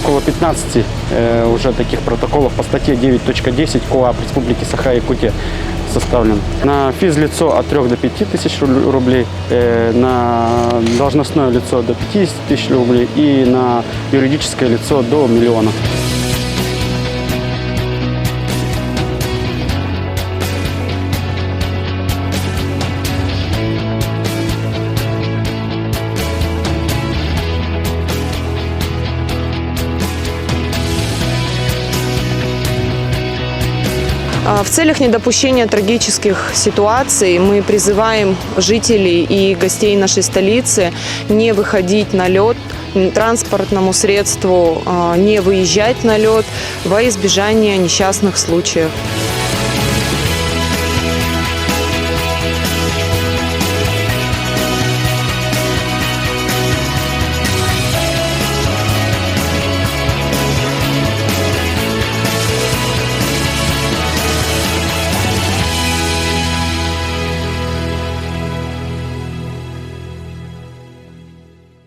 около 15 уже таких протоколов по статье 9.10 КоАП Республики Саха-Якутия составлен. На физлицо от 3 до 5 тысяч рублей, на должностное лицо до 50 тысяч рублей и на юридическое лицо до 1 миллиона. В целях недопущения трагических ситуаций мы призываем жителей и гостей нашей столицы не выходить на лед, транспортному средству не выезжать на лед во избежание несчастных случаев.